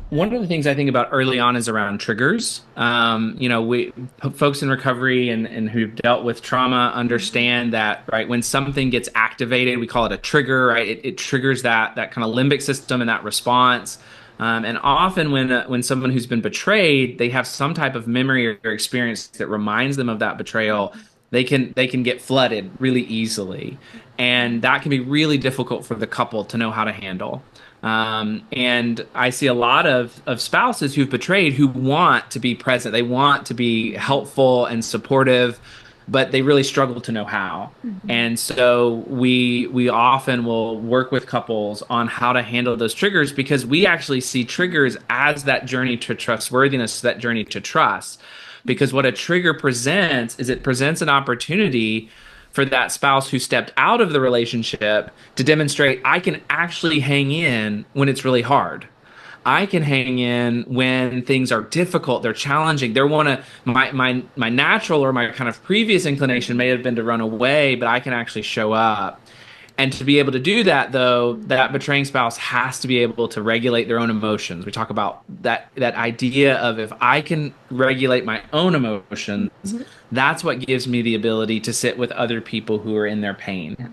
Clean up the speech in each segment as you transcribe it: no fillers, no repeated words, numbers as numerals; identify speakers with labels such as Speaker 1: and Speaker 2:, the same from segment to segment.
Speaker 1: One of the things I think about early on is around triggers. We folks in recovery and who've dealt with trauma understand that, right, when something gets activated, we call it a trigger, right? It triggers that kind of limbic system and that response. And often when someone who's been betrayed, they have some type of memory or experience that reminds them of that betrayal. They can get flooded really easily, and that can be really difficult for the couple to know how to handle. And I see a lot of spouses who've betrayed who want to be present. They want to be helpful and supportive, but they really struggle to know how.
Speaker 2: Mhm.
Speaker 1: And so we often will work with couples on how to handle those triggers because we actually see triggers as that journey to trustworthiness, that journey to trust. Because what a trigger presents is it presents an opportunity for that spouse who stepped out of the relationship to demonstrate I can actually hang in when it's really hard. I can hang in when things are difficult, they're challenging. They want to my natural or my kind of previous inclination may have been to run away, but I can actually show up. And to be able to do that, though, that betraying spouse has to be able to regulate their own emotions. We talk about that idea of if I can regulate my own emotions,
Speaker 2: Mhm.
Speaker 1: that's what gives me the ability to sit with other people who are in their pain,
Speaker 2: Yeah.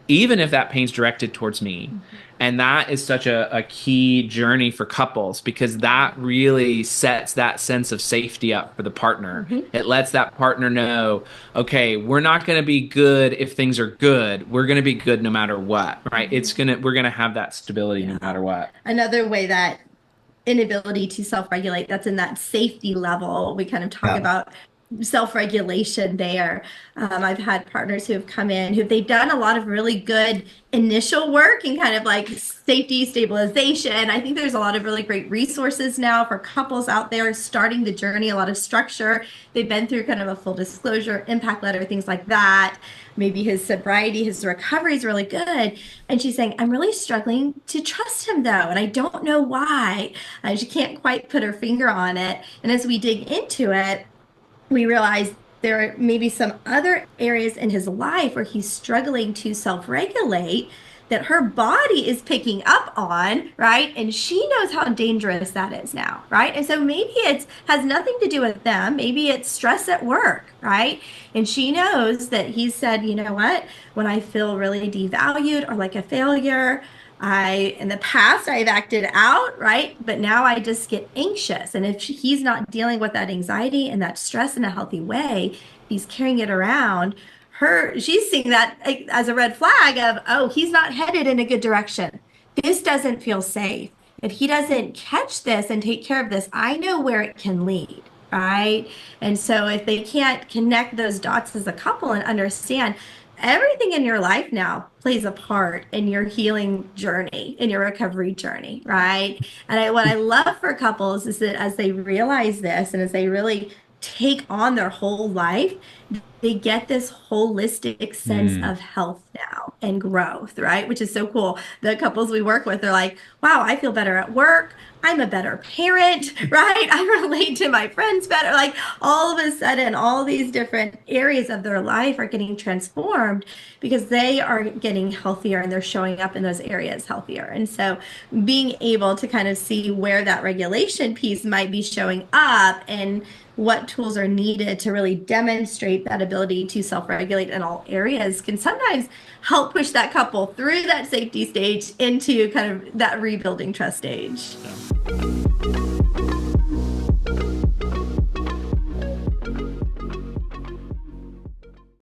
Speaker 1: even if that pain's directed towards me.
Speaker 2: Mhm.
Speaker 1: And that is such a key journey for couples because that really sets that sense of safety up for the partner.
Speaker 2: Mhm.
Speaker 1: It lets that partner know, okay, we're not going to be good if things are good. We're going to be good no matter what, right?
Speaker 2: Mhm.
Speaker 1: We're going to have that stability no
Speaker 2: Yeah.
Speaker 1: matter what.
Speaker 2: Another way that inability to self-regulate, that's in that safety level. We kind of talk
Speaker 1: Yeah.
Speaker 2: about self-regulation there. I've had partners who have come in who they've done a lot of really good initial work and kind of like safety stabilization. I think there's a lot of really great resources now for couples out there starting the journey, a lot of structure. They've been through kind of a full disclosure, impact letter, things like that. Maybe his sobriety, his recovery is really good. And she's saying, I'm really struggling to trust him though, and I don't know why. She can't quite put her finger on it. And as we dig into it, we realize there are maybe some other areas in his life where he's struggling to self-regulate that her body is picking up on, right? And she knows how dangerous that is now, right? And so maybe it's has nothing to do with them. Maybe it's stress at work, right? And she knows that he said, you know what? When I feel really devalued or like a failure, in the past, I've acted out, right? But now I just get anxious. And if he's not dealing with that anxiety and that stress in a healthy way, he's carrying it around. She's seeing that as a red flag of, oh, he's not headed in a good direction. This doesn't feel safe. If he doesn't catch this and take care of this, I know where it can lead. Right. And so if they can't connect those dots as a couple and understand everything in your life now plays a part in your healing journey, in your recovery journey, right? And what I love for couples is that as they realize this and as they really take on their whole life, they get this holistic sense
Speaker 1: Hmm.
Speaker 2: of health now and growth, right? Which is so cool. The couples we work with, they're like, wow, I feel better at work. I'm a better parent, right? I relate to my friends better. Like all of a sudden, all these different areas of their life are getting transformed because they are getting healthier and they're showing up in those areas healthier. And so being able to kind of see where that regulation piece might be showing up and what tools are needed to really demonstrate that ability to self-regulate in all areas can sometimes help push that couple through that safety stage into kind of that rebuilding trust stage.
Speaker 1: Yeah.